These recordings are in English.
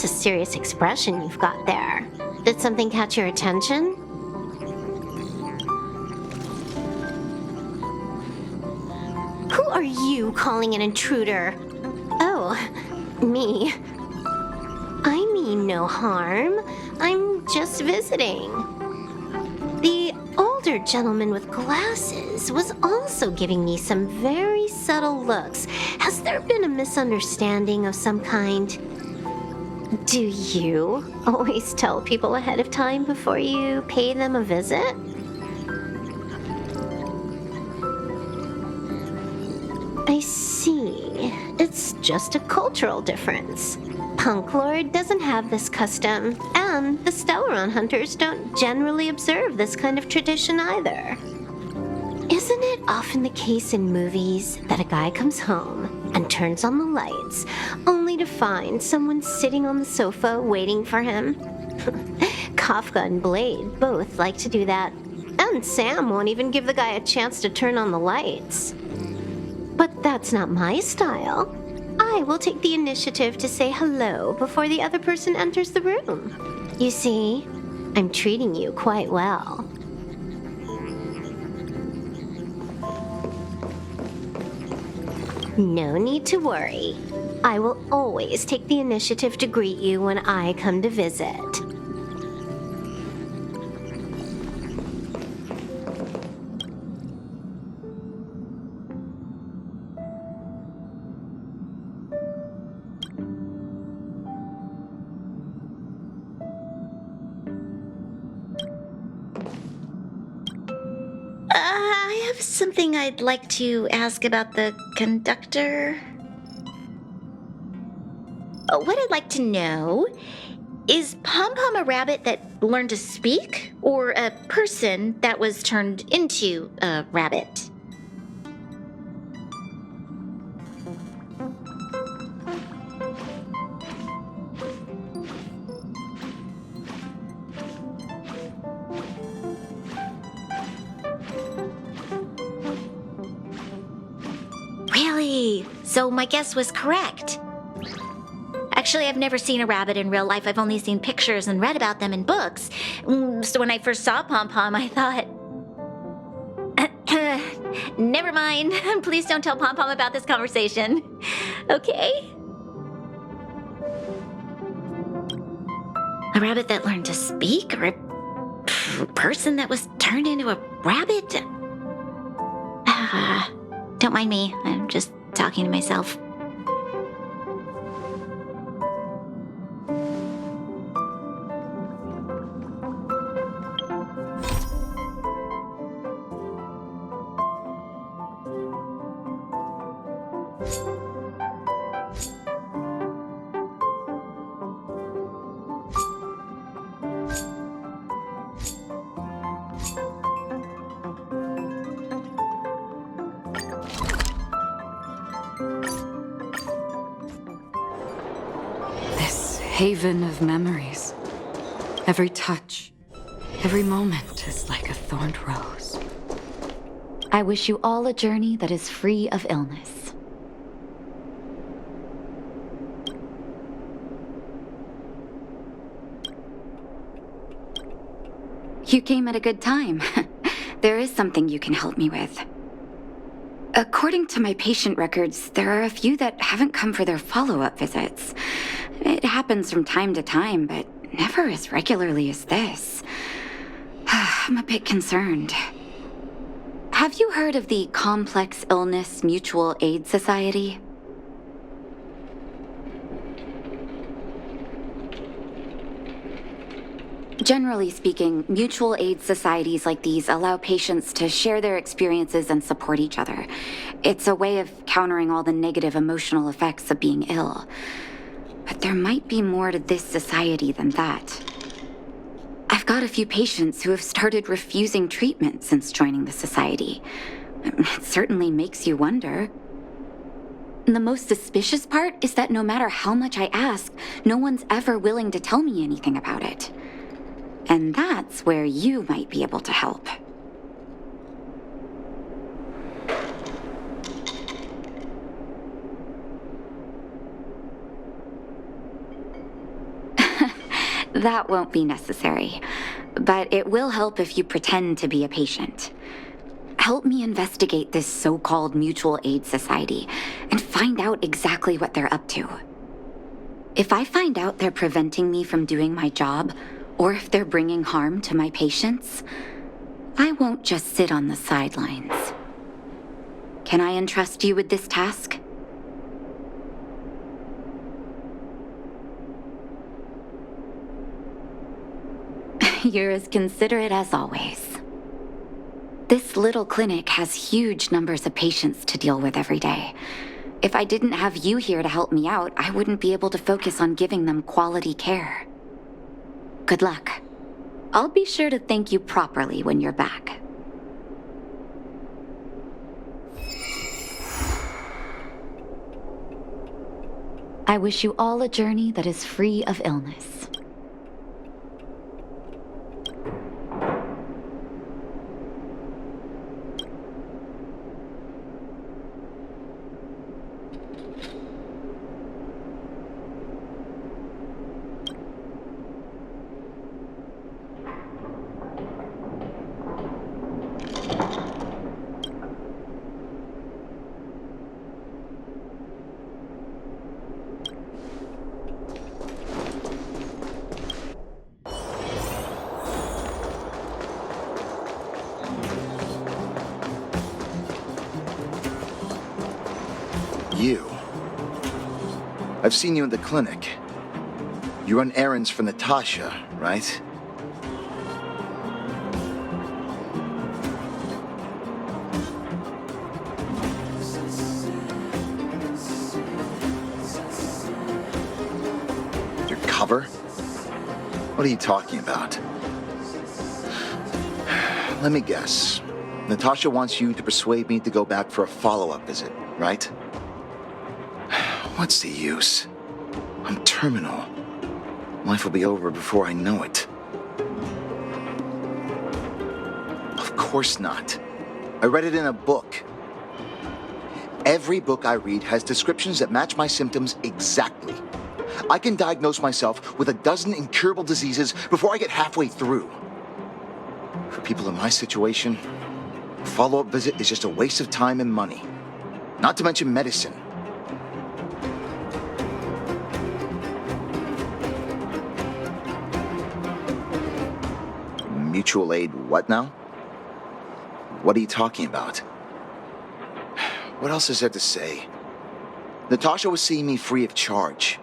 That's a serious expression you've got there. Did something catch your attention? Who are you calling an intruder? Oh, me. I mean no harm. I'm just visiting. The older gentleman with glasses was also giving me some very subtle looks. Has there been a misunderstanding of some kind? Do you always tell people ahead of time before you pay them a visit? I see. It's just a cultural difference. Punk Lord doesn't have this custom, and the Stellaron hunters don't generally observe this kind of tradition either. Isn't it often the case in movies that a guy comes home and turns on the lights, only to find someone sitting on the sofa waiting for him? Kafka and Blade both like to do that, and Sam won't even give the guy a chance to turn on the lights. But that's not my style. I will take the initiative to say hello before the other person enters the room. You see, I'm treating you quite well. No need to worry. I will always take the initiative to greet you when I come to visit. I have something I'd like to ask about the conductor. What I'd like to know is Pom Pom a rabbit that learned to speak, or a person that was turned into a rabbit? Really? So my guess was correct. Actually, I've never seen a rabbit in real life. I've only seen pictures and read about them in books. So when I first saw Pom Pom, I thought... Never mind. Please don't tell Pom Pom about this conversation. Okay? A rabbit that learned to speak? Or a person that was turned into a rabbit? Don't mind me. I'm just talking to myself. Haven of memories. Every touch, every moment is like a thorned rose. I wish you all a journey that is free of illness. You came at a good time. There is something you can help me with. According to my patient records, there are a few that haven't come for their follow-up visits. It happens from time to time, but never as regularly as this. I'm a bit concerned. Have you heard of the Complex Illness Mutual Aid Society? Generally speaking, mutual aid societies like these allow patients to share their experiences and support each other. It's a way of countering all the negative emotional effects of being ill. But there might be more to this society than that. I've got a few patients who have started refusing treatment since joining the society. It certainly makes you wonder. The most suspicious part is that no matter how much I ask, no one's ever willing to tell me anything about it. And that's where you might be able to help. That won't be necessary, but it will help if you pretend to be a patient. Help me investigate this so-called mutual aid society and find out exactly what they're up to. If I find out they're preventing me from doing my job, or if they're bringing harm to my patients, I won't just sit on the sidelines. Can I entrust you with this task? You're as considerate as always. This little clinic has huge numbers of patients to deal with every day. If I didn't have you here to help me out, I wouldn't be able to focus on giving them quality care. Good luck. I'll be sure to thank you properly when you're back. I wish you all a journey that is free of illness. You. I've seen you in the clinic. You run errands for Natasha, right? Your cover? What are you talking about? Let me guess. Natasha wants you to persuade me to go back for a follow-up visit, right? What's the use? I'm terminal. Life will be over before I know it. Of course not. I read it in a book. Every book I read has descriptions that match my symptoms exactly. I can diagnose myself with a dozen incurable diseases before I get halfway through. For people in my situation, a follow-up visit is just a waste of time and money. Not to mention medicine. Mutual aid what now? What are you talking about? What else is there to say? Natasha was seeing me free of charge.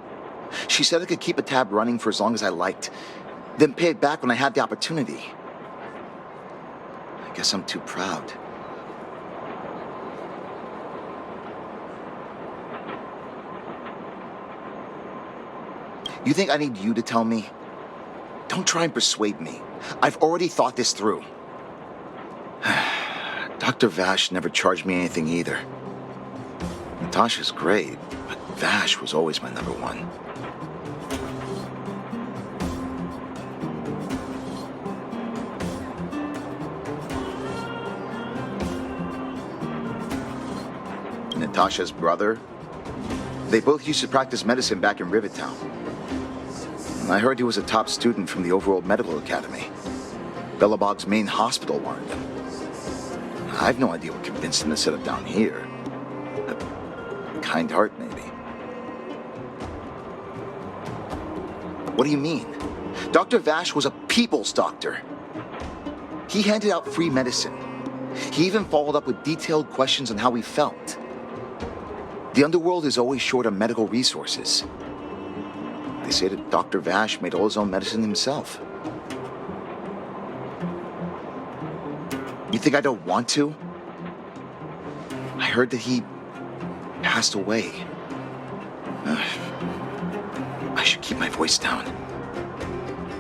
She said I could keep a tab running for as long as I liked, then pay it back when I had the opportunity. I guess I'm too proud. You think I need you to tell me? Don't try and persuade me. I've already thought this through. Dr. Vash never charged me anything either. Natasha's great, but Vash was always my number one. Natasha's brother? They both used to practice medicine back in Rivertown. I heard he was a top student from the Overworld Medical Academy. Bellabog's main hospital wanted him. I've no idea what convinced him to set up down here. A kind heart, maybe. What do you mean? Dr. Vash was a people's doctor. He handed out free medicine. He even followed up with detailed questions on how he felt. The underworld is always short on medical resources. They say that Dr. Vash made all his own medicine himself. You think I don't want to? I heard that he passed away. I should keep my voice down.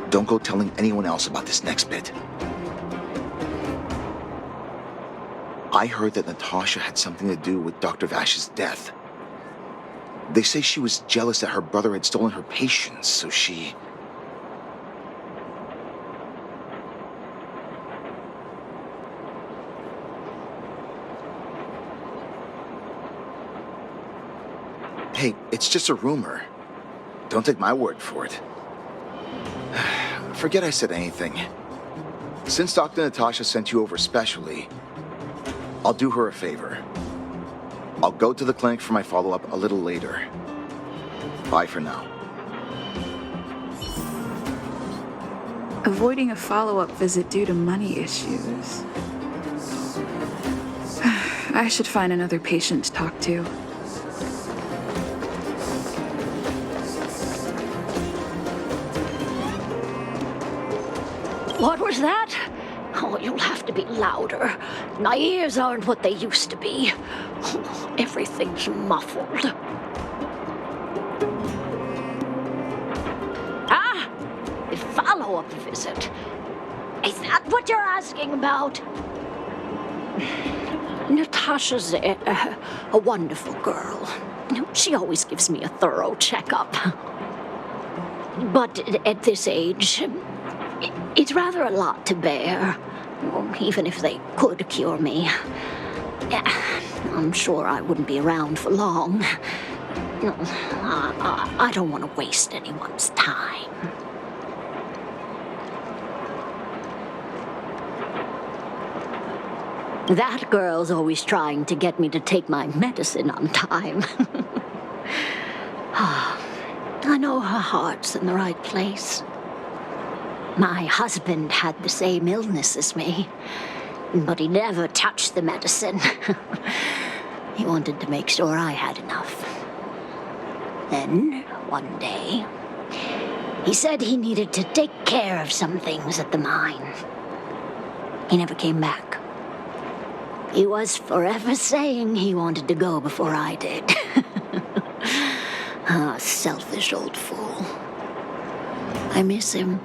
Don't go telling anyone else about this next bit. I heard that Natasha had something to do with Dr. Vash's death. They say she was jealous that her brother had stolen her patients, so she... Hey, it's just a rumor. Don't take my word for it. forget I said anything. Since Dr. Natasha sent you over specially, I'll do her a favor. I'll go to the clinic for my follow-up a little later. Bye for now. Avoiding a follow-up visit due to money issues. I should find another patient to talk to. What was that? Oh, you'll have to be louder. My ears aren't what they used to be. Everything's muffled. Ah! A follow-up visit. Is that what you're asking about? Natasha's a wonderful girl. She always gives me a thorough checkup. But at this age, it's rather a lot to bear, even if they could cure me. I'm sure I wouldn't be around for long. I don't want to waste anyone's time. That girl's always trying to get me to take my medicine on time. I know her heart's in the right place. My husband had the same illness as me, but he never touched the medicine. He wanted to make sure I had enough. Then, one day, he said he needed to take care of some things at the mine. He never came back. He was forever saying he wanted to go before I did. Ah, selfish old fool. I miss him.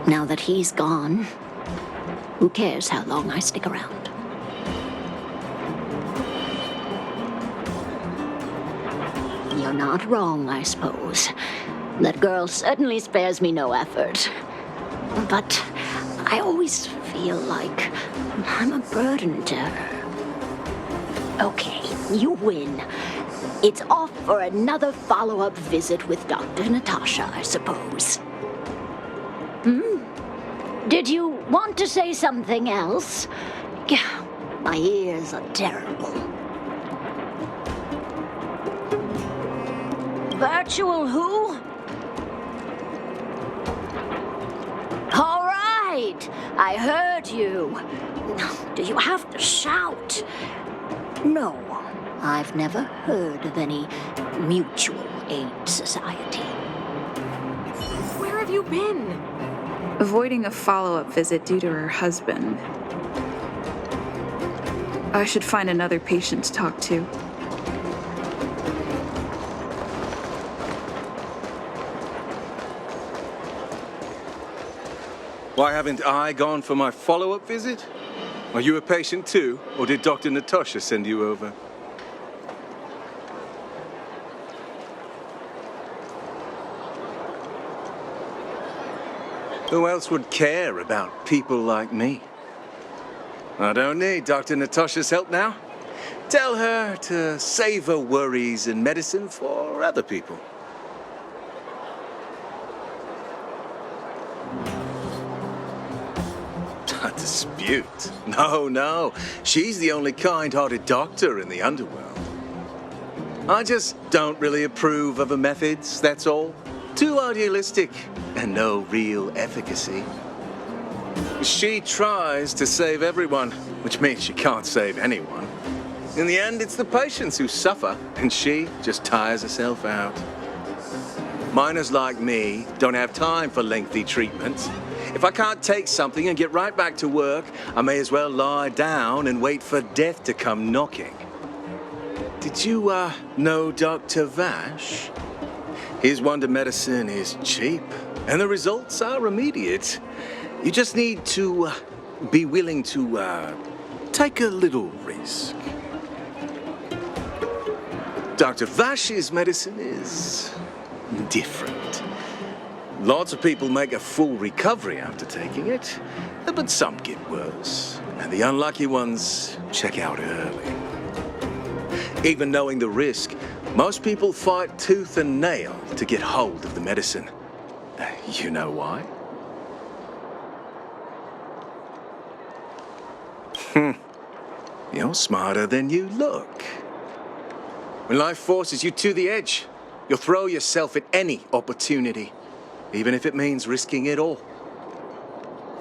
Now that he's gone, who cares how long I stick around? You're not wrong, I suppose. That girl certainly spares me no effort. But I always feel like I'm a burden to her. Okay, you win. It's off for another follow-up visit with Dr. Natasha, I suppose. Did you want to say something else? My ears are terrible. Virtual who? All right, I heard you. Do you have to shout? No, I've never heard of any mutual aid society. Where have you been? Avoiding a follow-up visit due to her husband. I should find another patient to talk to. Why haven't I gone for my follow-up visit? Are you a patient too, or did Dr. Natasha send you over? Who else would care about people like me? I don't need Dr. Natasha's help now. Tell her to save her worries and medicine for other people. A dispute? No. She's the only kind-hearted doctor in the underworld. I just don't really approve of her methods, that's all. Too idealistic and no real efficacy. She tries to save everyone, which means she can't save anyone. In the end, it's the patients who suffer, and she just tires herself out. Miners like me don't have time for lengthy treatments. If I can't take something and get right back to work, I may as well lie down and wait for death to come knocking. Did you, know Dr. Vash? His wonder medicine is cheap, and the results are immediate. You just need to be willing to take a little risk. Dr. Vash's medicine is different. Lots of people make a full recovery after taking it, but some get worse, and the unlucky ones check out early. Even knowing the risk, most people fight tooth and nail to get hold of the medicine. You know why? You're smarter than you look. When life forces you to the edge, you'll throw yourself at any opportunity, even if it means risking it all.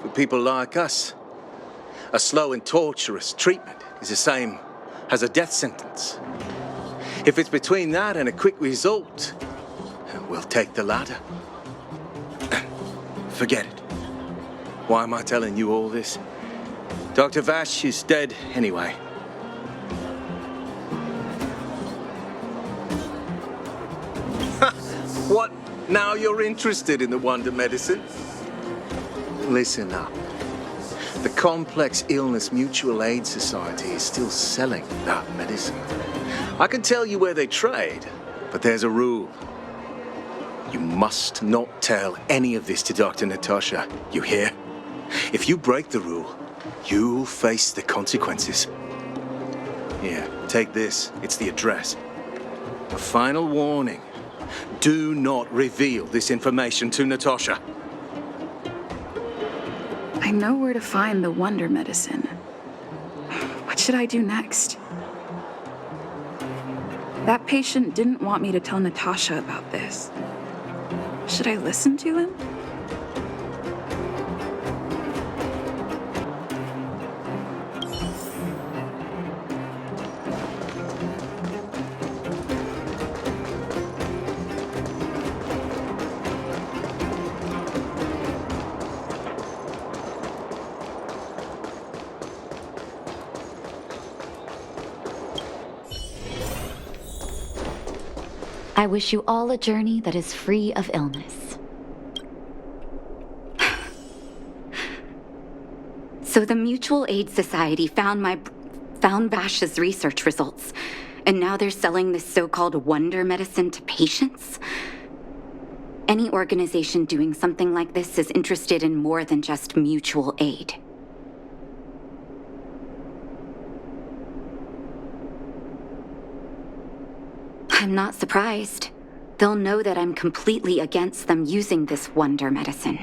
For people like us, a slow and torturous treatment is the same as a death sentence. If it's between that and a quick result, we'll take the latter. Forget it. Why am I telling you all this? Dr. Vash is dead anyway. What? Now you're interested in the wonder medicine? Listen up. The Complex Illness Mutual Aid Society is still selling that medicine. I can tell you where they trade, but there's a rule. You must not tell any of this to Dr. Natasha, you hear? If you break the rule, you'll face the consequences. Here, take this. It's the address. A final warning. Do not reveal this information to Natasha. I know where to find the wonder medicine. What should I do next? That patient didn't want me to tell Natasha about this. Should I listen to him? I wish you all a journey that is free of illness. So the Mutual Aid Society found Vash's research results, and now they're selling this so-called wonder medicine to patients? Any organization doing something like this is interested in more than just mutual aid. I'm not surprised. They'll know that I'm completely against them using this wonder medicine.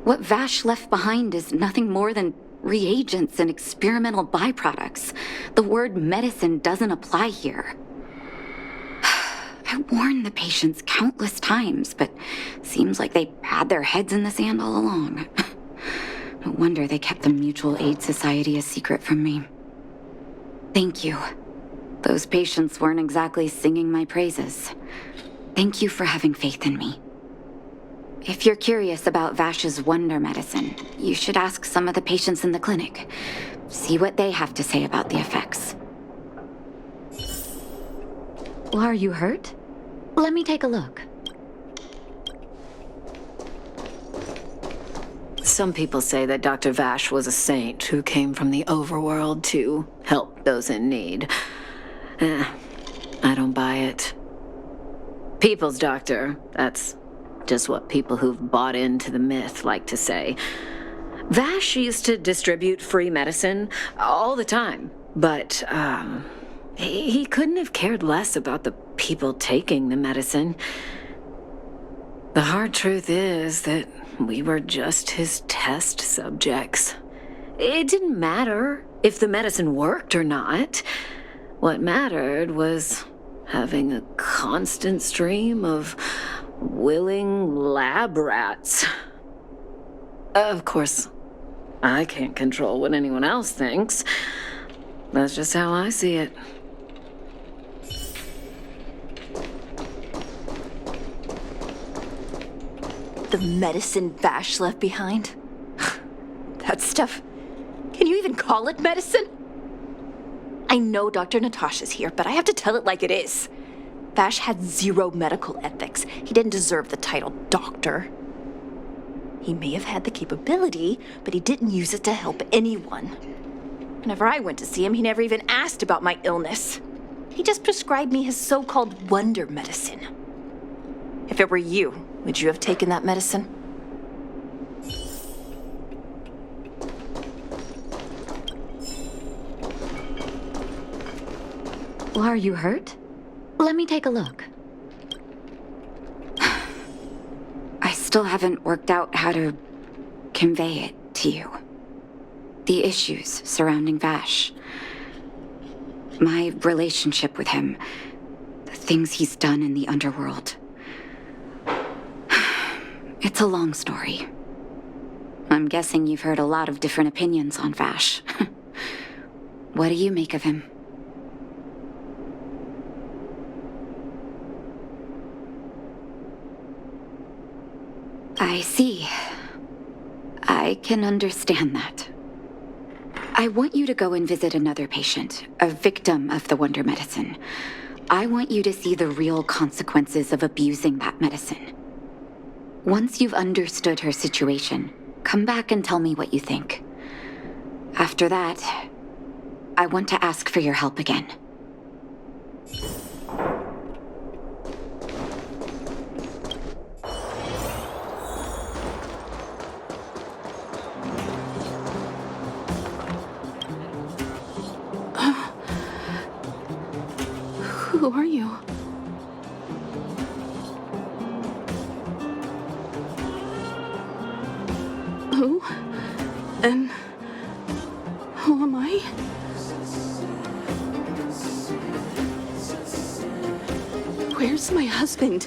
What Vash left behind is nothing more than reagents and experimental byproducts. The word medicine doesn't apply here. I warned the patients countless times, but seems like they had their heads in the sand all along. No wonder they kept the Mutual Aid Society a secret from me. Thank you. Those patients weren't exactly singing my praises. Thank you for having faith in me. If you're curious about Vash's wonder medicine, you should ask some of the patients in the clinic. See what they have to say about the effects. Well, are you hurt? Let me take a look. Some people say that Dr. Vash was a saint who came from the overworld to help those in need. I don't buy it. People's doctor, that's just what people who've bought into the myth like to say. Vash used to distribute free medicine all the time, but he couldn't have cared less about the people taking the medicine. The hard truth is that we were just his test subjects. It didn't matter if the medicine worked or not. What mattered was having a constant stream of willing lab rats. Of course, I can't control what anyone else thinks. That's just how I see it. The medicine Vash left behind? That stuff. Can you even call it medicine? I know Dr. Natasha's here, but I have to tell it like it is. Vash had zero medical ethics. He didn't deserve the title doctor. He may have had the capability, but he didn't use it to help anyone. Whenever I went to see him, he never even asked about my illness. He just prescribed me his so-called wonder medicine. If it were you, would you have taken that medicine? Well, are you hurt? Let me take a look. still haven't worked out how to convey it to you. The issues surrounding Vash. My relationship with him. The things he's done in the underworld. It's a long story. I'm guessing you've heard a lot of different opinions on Vash. What do you make of him? I see. I can understand that. I want you to go and visit another patient, a victim of the Wonder Medicine. I want you to see the real consequences of abusing that medicine. Once you've understood her situation, come back and tell me what you think. After that, I want to ask for your help again. Who are you? Who? And who am I? Where's my husband?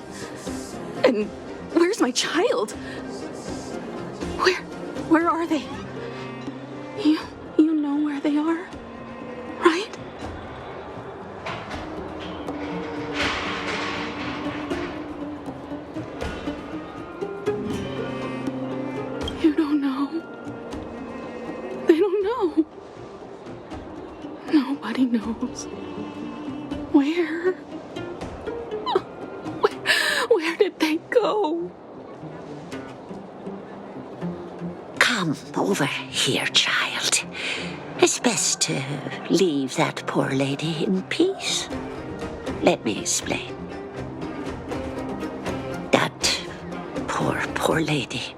And where's my child? Where are they? You know where they are, right? You don't know. They don't know. Nobody knows. Where? Where did they go? Come over here, child. It's best to leave that poor lady in peace. Let me explain. That poor lady.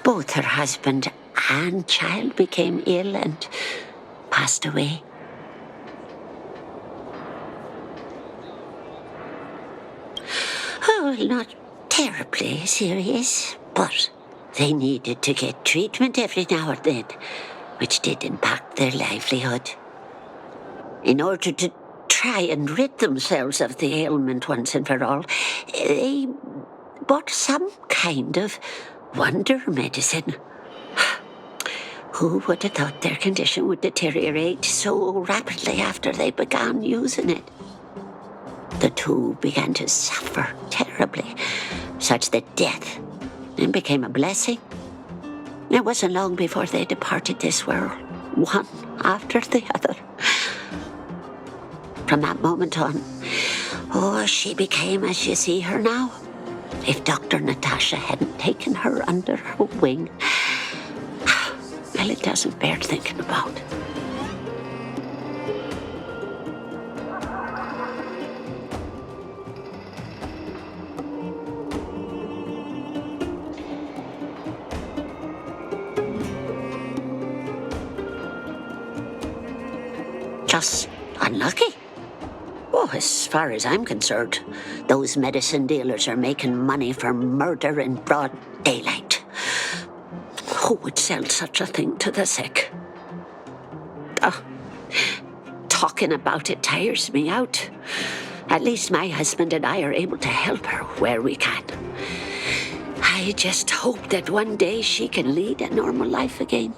Both her husband and child became ill and passed away. Oh, not terribly serious, but they needed to get treatment every now and then, which did impact their livelihood. In order to try and rid themselves of the ailment once and for all, they bought some kind of wonder medicine. Who would have thought their condition would deteriorate so rapidly after they began using it? The two began to suffer terribly, such that death then became a blessing. It wasn't long before they departed this world, one after the other. From that moment on, she became as you see her now. If Dr. Natasha hadn't taken her under her wing, well, it doesn't bear thinking about. Just unlucky. Oh, as far as I'm concerned, those medicine dealers are making money from murder in broad daylight. Who would sell such a thing to the sick? Talking about it tires me out. At least my husband and I are able to help her where we can. I just hope that one day she can lead a normal life again.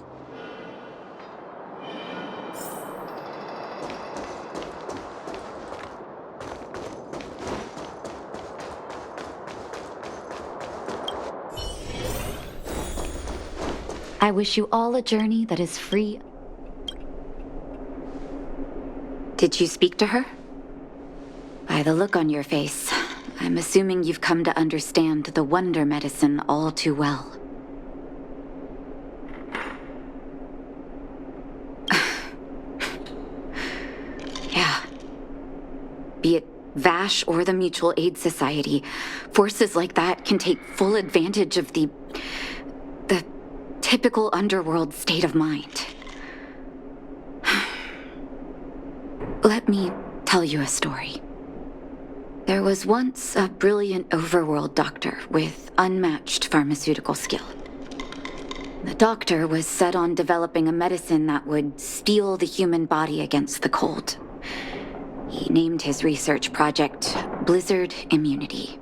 I wish you all a journey that is free. Did you speak to her? By the look on your face, I'm assuming you've come to understand the wonder medicine all too well. Yeah. Be it Vash or the Mutual Aid Society, forces like that can take full advantage of the typical underworld state of mind. Let me tell you a story. There was once a brilliant overworld doctor with unmatched pharmaceutical skill. The doctor was set on developing a medicine that would steel the human body against the cold. He named his research project Blizzard Immunity.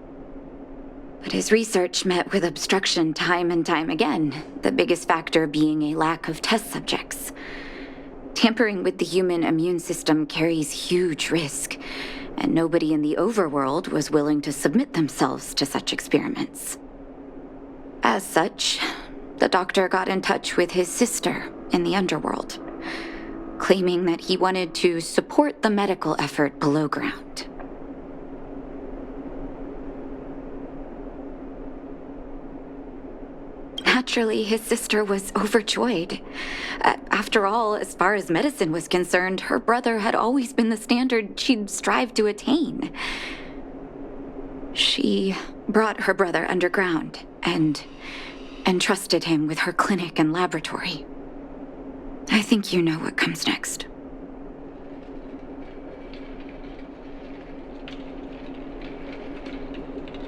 But his research met with obstruction time and time again, the biggest factor being a lack of test subjects. Tampering with the human immune system carries huge risk, and nobody in the overworld was willing to submit themselves to such experiments. As such, the doctor got in touch with his sister in the underworld, claiming that he wanted to support the medical effort below ground. Naturally, his sister was overjoyed. After all, as far as medicine was concerned, her brother had always been the standard she'd strived to attain. She brought her brother underground and entrusted him with her clinic and laboratory. I think you know what comes next.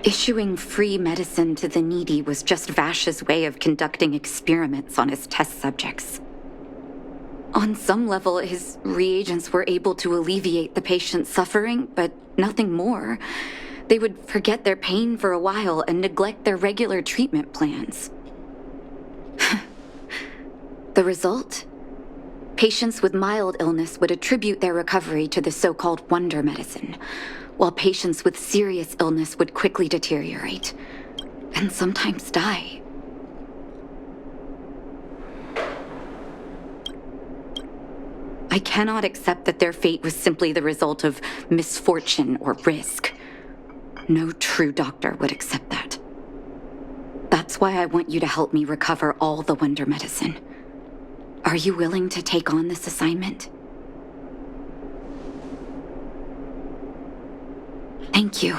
Issuing free medicine to the needy was just Vash's way of conducting experiments on his test subjects. On some level, his reagents were able to alleviate the patient's suffering, but nothing more. They would forget their pain for a while and neglect their regular treatment plans. The result? Patients with mild illness would attribute their recovery to the so-called wonder medicine, while patients with serious illness would quickly deteriorate, and sometimes die. I cannot accept that their fate was simply the result of misfortune or risk. No true doctor would accept that. That's why I want you to help me recover all the wonder medicine. Are you willing to take on this assignment? Thank you.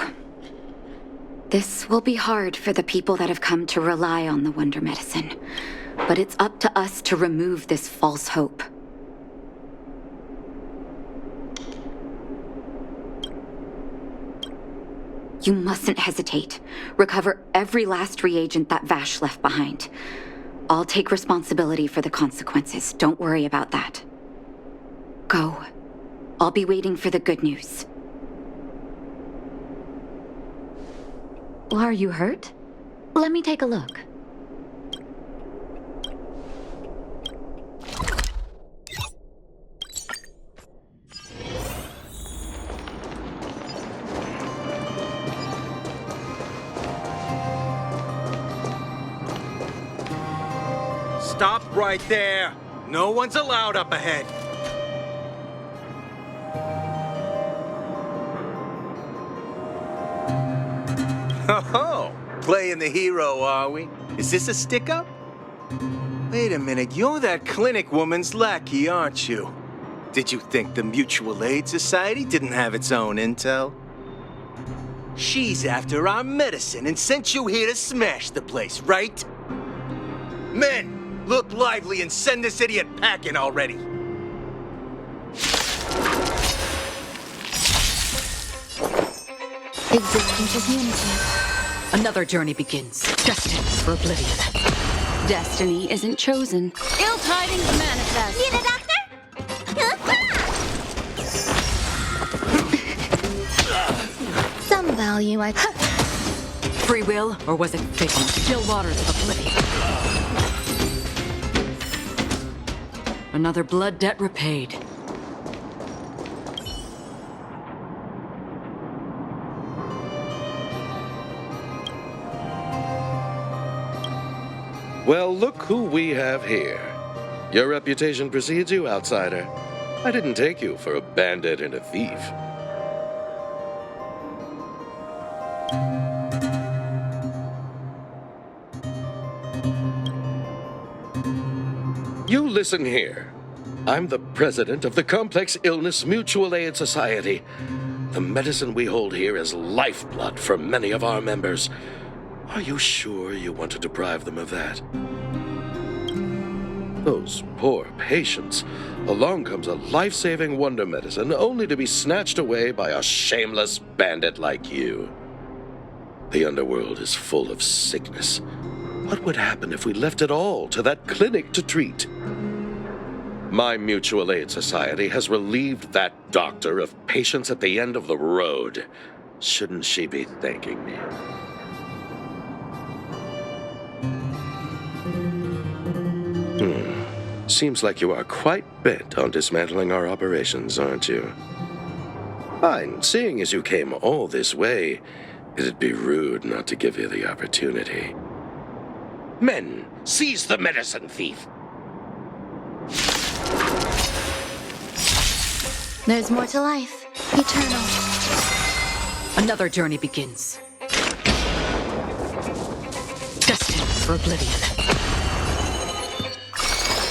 This will be hard for the people that have come to rely on the wonder medicine, but it's up to us to remove this false hope. You mustn't hesitate. Recover every last reagent that Vash left behind. I'll take responsibility for the consequences. Don't worry about that. Go. I'll be waiting for the good news. Are you hurt? Let me take a look. Stop right there! No one's allowed up ahead! Oh, playing the hero, are we? Is this a stick-up? Wait a minute, you're that clinic woman's lackey, aren't you? Did you think the Mutual Aid Society didn't have its own intel? She's after our medicine and sent you here to smash the place, right? Men, look lively and send this idiot packing already. Existence is unity. Another journey begins, destined for oblivion. Destiny isn't chosen. Ill tidings manifest. Need a doctor? Some value, I... Free will, or was it fate? Still waters of oblivion. Another blood debt repaid. Well, look who we have here. Your reputation precedes you, outsider. I didn't take you for a bandit and a thief. You listen here. I'm the president of the Complex Illness Mutual Aid Society. The medicine we hold here is lifeblood for many of our members. Are you sure you want to deprive them of that? Those poor patients. Along comes a life-saving wonder medicine only to be snatched away by a shameless bandit like you. The underworld is full of sickness. What would happen if we left it all to that clinic to treat? My mutual aid society has relieved that doctor of patients at the end of the road. Shouldn't she be thanking me? Seems like you are quite bent on dismantling our operations, aren't you? Fine, seeing as you came all this way, it'd be rude not to give you the opportunity. Men, seize the medicine thief! There's more to life. Eternal. Another journey begins. Destined for oblivion.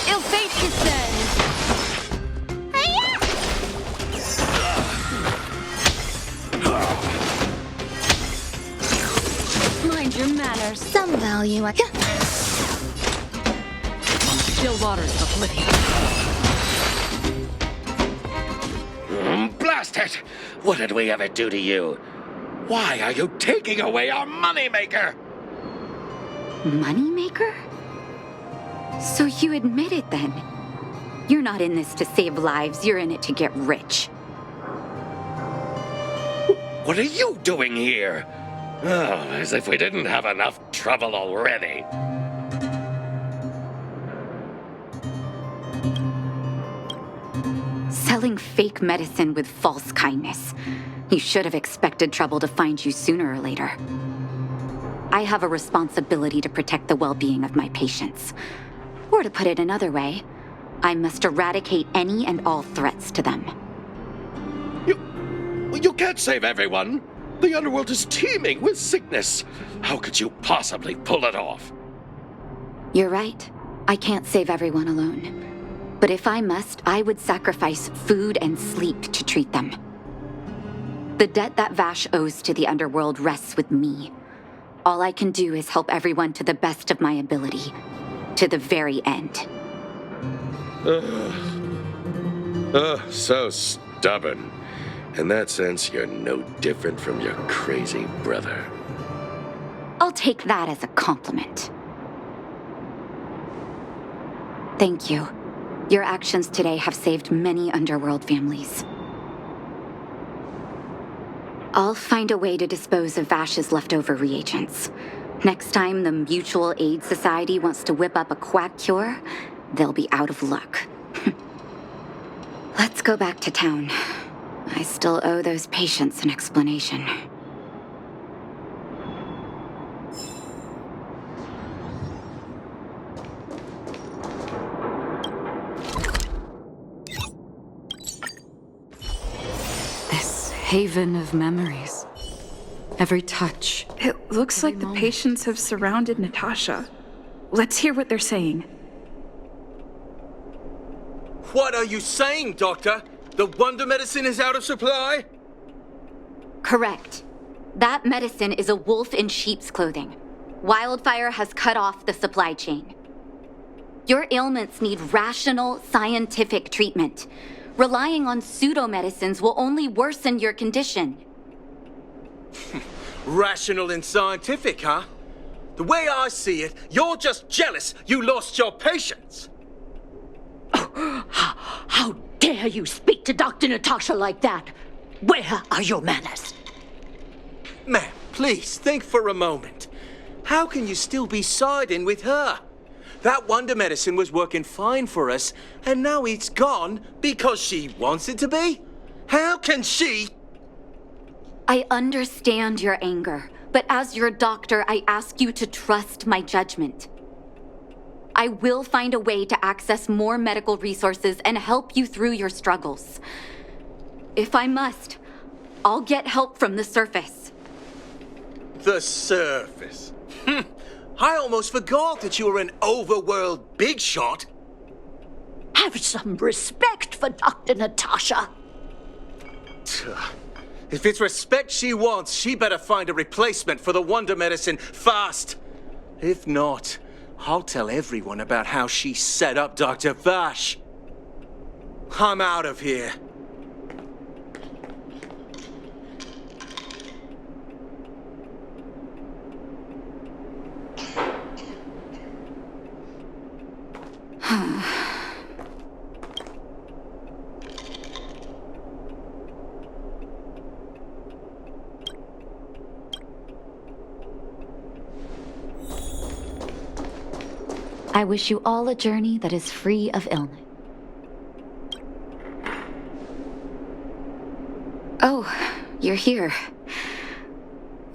Il fate descends. Mind your manners. Some value. On the still waters of oblivion. Blast it! What did we ever do to you? Why are you taking away our moneymaker? Moneymaker? So you admit it then? You're not in this to save lives, you're in it to get rich. What are you doing here? Oh, as if we didn't have enough trouble already. Selling fake medicine with false kindness. You should have expected trouble to find you sooner or later. I have a responsibility to protect the well-being of my patients. Or to put it another way, I must eradicate any and all threats to them. You can't save everyone. The underworld is teeming with sickness. How could you possibly pull it off? You're right. I can't save everyone alone. But if I must, I would sacrifice food and sleep to treat them. The debt that Vash owes to the underworld rests with me. All I can do is help everyone to the best of my ability. To the very end. So stubborn. In that sense, you're no different from your crazy brother. I'll take that as a compliment. Thank you. Your actions today have saved many underworld families. I'll find a way to dispose of Vash's leftover reagents. Next time the Mutual Aid Society wants to whip up a quack cure, they'll be out of luck. Let's go back to town. I still owe those patients an explanation. This haven of memories. Every touch. It looks like the patients have surrounded Natasha. Let's hear what they're saying. What are you saying, Doctor? The wonder medicine is out of supply? Correct. That medicine is a wolf in sheep's clothing. Wildfire has cut off the supply chain. Your ailments need rational, scientific treatment. Relying on pseudo-medicines will only worsen your condition. Rational and scientific, huh? The way I see it, you're just jealous you lost your patients. How dare you speak to Dr. Natasha like that? Where are your manners? Ma'am, please think for a moment. How can you still be siding with her? That wonder medicine was working fine for us, and now it's gone because she wants it to be? How can she? I understand your anger, but as your doctor, I ask you to trust my judgment. I will find a way to access more medical resources and help you through your struggles. If I must, I'll get help from the surface. The surface? I almost forgot that you were an overworld big shot. Have some respect for Dr. Natasha. If it's respect she wants, she better find a replacement for the wonder medicine fast. If not, I'll tell everyone about how she set up Dr. Vash. I'm out of here. I wish you all a journey that is free of illness. Oh, you're here.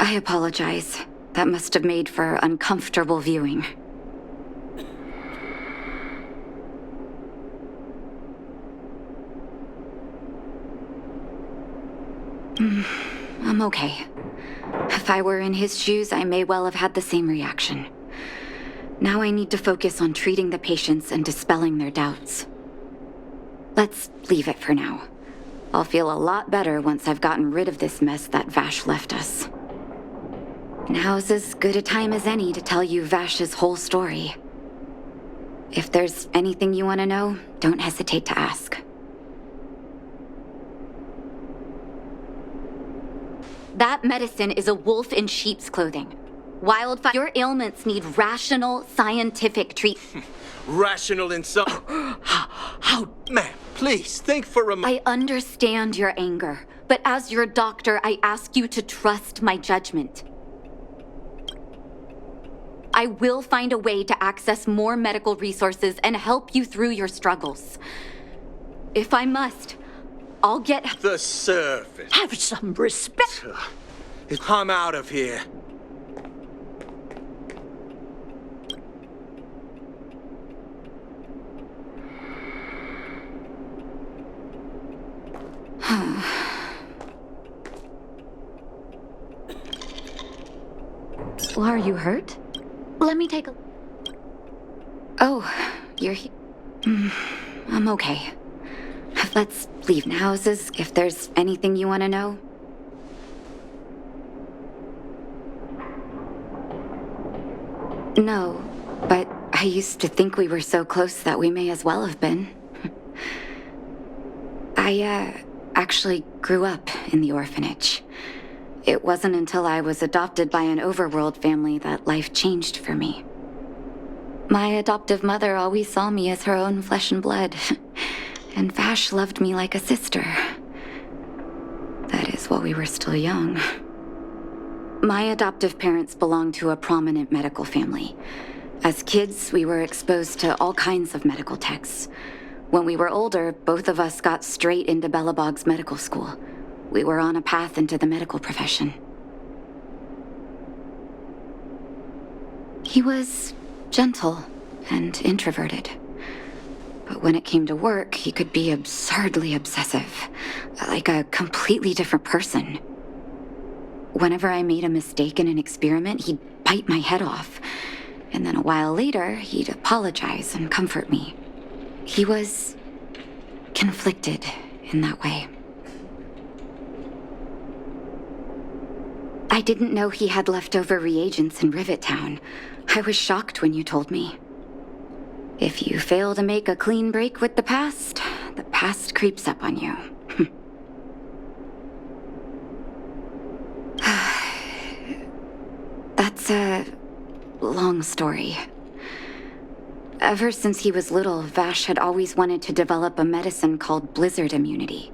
I apologize. That must have made for uncomfortable viewing. I'm okay. If I were in his shoes, I may well have had the same reaction. Now I need to focus on treating the patients and dispelling their doubts. Let's leave it for now. I'll feel a lot better once I've gotten rid of this mess that Vash left us. Now's as good a time as any to tell you Vash's whole story. If there's anything you want to know, don't hesitate to ask. That medicine is a wolf in sheep's clothing. Wildfire, your ailments need rational, scientific treatment. Rational in some... How... Ma'am, please, think for a moment. I understand your anger, but as your doctor, I ask you to trust my judgment. I will find a way to access more medical resources and help you through your struggles. If I must, I'll get... The surface. Have some respect. I'm out of here. Well, are you hurt? Let me take a... Oh, you're here. I'm okay. Let's leave now, if there's anything you want to know. No, but I used to think we were so close that we may as well have been. I, actually grew up in the orphanage. It wasn't until I was adopted by an overworld family that life changed for me. My adoptive mother always saw me as her own flesh and blood, and Vash loved me like a sister. That is while we were still young. My adoptive parents belonged to a prominent medical family. As kids, we were exposed to all kinds of medical texts. When we were older, both of us got straight into Belobog's medical school. We were on a path into the medical profession. He was gentle and introverted. But when it came to work, he could be absurdly obsessive, like a completely different person. Whenever I made a mistake in an experiment, he'd bite my head off. And then a while later, he'd apologize and comfort me. He was conflicted in that way. I didn't know he had leftover reagents in Rivet Town. I was shocked when you told me. If you fail to make a clean break with the past creeps up on you. That's a long story. Ever since he was little, Vash had always wanted to develop a medicine called blizzard immunity.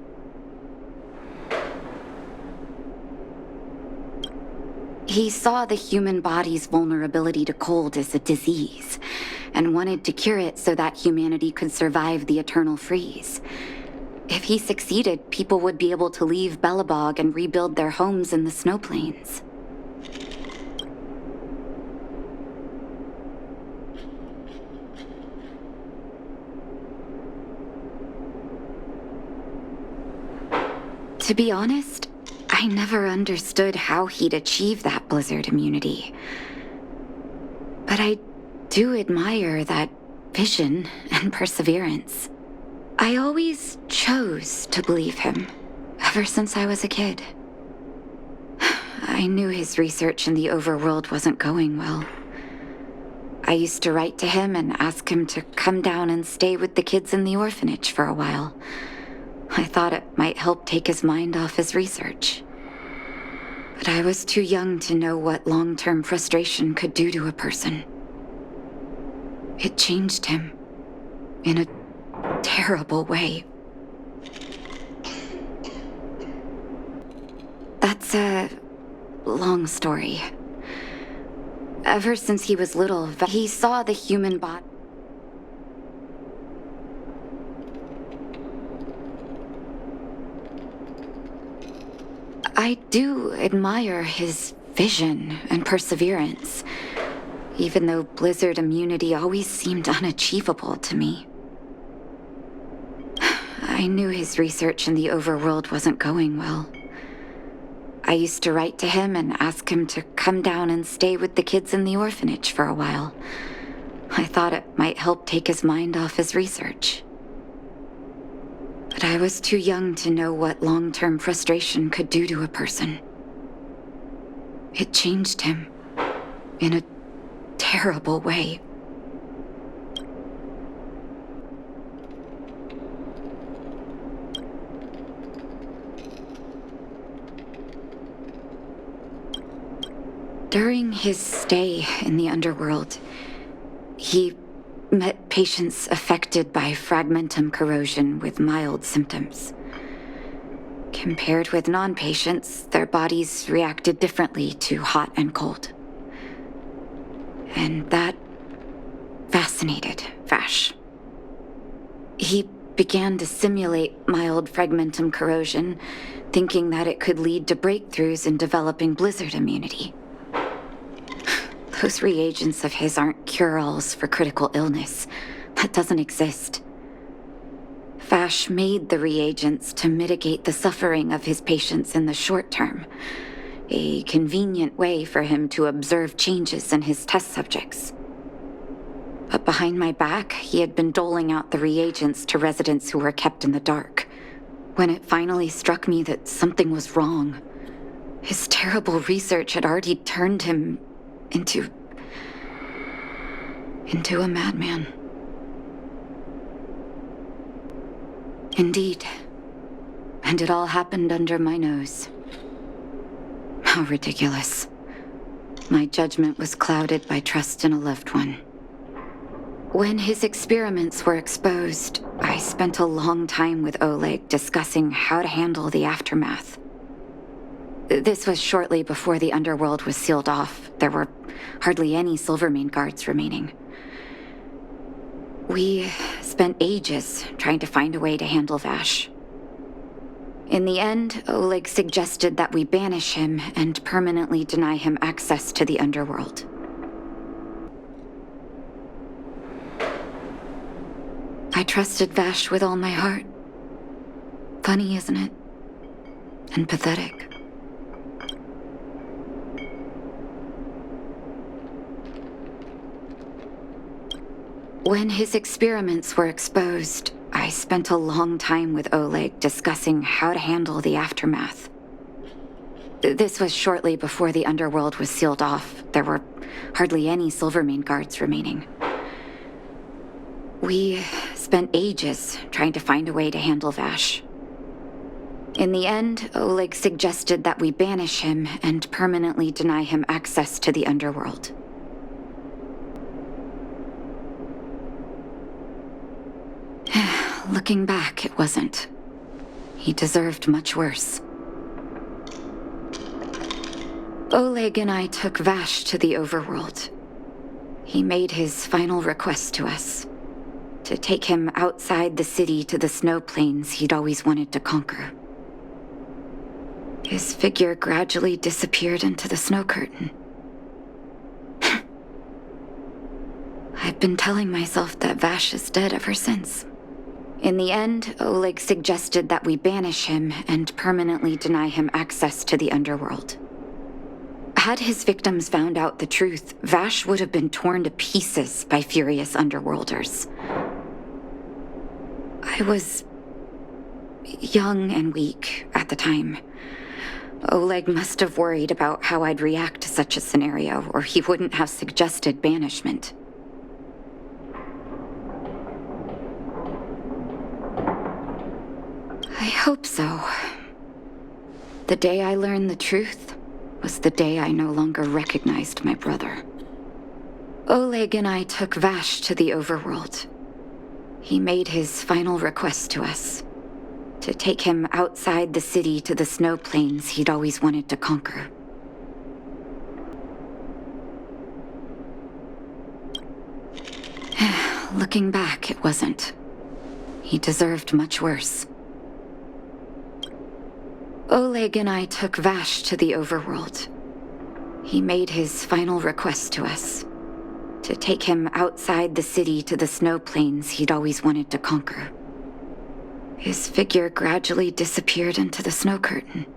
He saw the human body's vulnerability to cold as a disease, and wanted to cure it so that humanity could survive the eternal freeze. If he succeeded, people would be able to leave Belobog and rebuild their homes in the snow plains. To be honest, I never understood how he'd achieve that blizzard immunity. But I do admire that vision and perseverance. I always chose to believe him, ever since I was a kid. I knew his research in the overworld wasn't going well. I used to write to him and ask him to come down and stay with the kids in the orphanage for a while. I thought it might help take his mind off his research. But I was too young to know what long-term frustration could do to a person. It changed him in a terrible way. That's a long story. Ever since he was little, he saw the human body. I do admire his vision and perseverance, even though Blizzard immunity always seemed unachievable to me. I knew his research in the overworld wasn't going well. I used to write to him and ask him to come down and stay with the kids in the orphanage for a while. I thought it might help take his mind off his research. But I was too young to know what long-term frustration could do to a person. It changed him in a terrible way. During his stay in the underworld, he met patients affected by fragmentum corrosion with mild symptoms. Compared with non-patients, their bodies reacted differently to hot and cold. And that fascinated Vash. He began to simulate mild fragmentum corrosion, thinking that it could lead to breakthroughs in developing Blizzard immunity. Those reagents of his aren't cure-alls for critical illness. That doesn't exist. Vash made the reagents to mitigate the suffering of his patients in the short term. A convenient way for him to observe changes in his test subjects. But behind my back, he had been doling out the reagents to residents who were kept in the dark. When it finally struck me that something was wrong, his terrible research had already turned him into a madman. Indeed. And it all happened under my nose. How ridiculous. My judgment was clouded by trust in a loved one. When his experiments were exposed, I spent a long time with Oleg discussing how to handle the aftermath. This was shortly before the underworld was sealed off. There were hardly any Silvermane guards remaining. We spent ages trying to find a way to handle Vash. In the end, Oleg suggested that we banish him and permanently deny him access to the underworld. I trusted Vash with all my heart. Funny, isn't it? And pathetic. When his experiments were exposed, I spent a long time with Oleg discussing how to handle the aftermath. This was shortly before the underworld was sealed off. There were hardly any Silvermane guards remaining. We spent ages trying to find a way to handle Vash. In the end, Oleg suggested that we banish him and permanently deny him access to the underworld. Looking back, it wasn't. He deserved much worse. Oleg and I took Vash to the overworld. He made his final request to us. To take him outside the city to the snow plains he'd always wanted to conquer. His figure gradually disappeared into the snow curtain. I've been telling myself that Vash is dead ever since. In the end, Oleg suggested that we banish him and permanently deny him access to the underworld. Had his victims found out the truth, Vash would have been torn to pieces by furious underworlders. I was young and weak at the time. Oleg must have worried about how I'd react to such a scenario, or he wouldn't have suggested banishment. hope so. The day I learned the truth was the day I no longer recognized my brother. Oleg and I took Vash to the overworld. He made his final request to us, to take him outside the city to the snow plains he'd always wanted to conquer. Looking back, it wasn't. He deserved much worse. Oleg and I took Vash to the overworld. He made his final request to us, to take him outside the city to the snow plains he'd always wanted to conquer. His figure gradually disappeared into the snow curtain.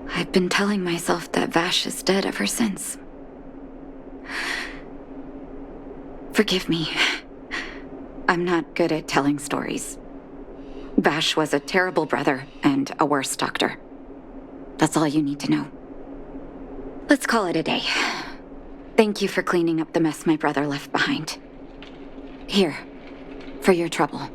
I've been telling myself that Vash is dead ever since. Forgive me. I'm not good at telling stories. Vash was a terrible brother and a worse doctor. That's all you need to know. Let's call it a day. Thank you for cleaning up the mess my brother left behind. Here, for your trouble.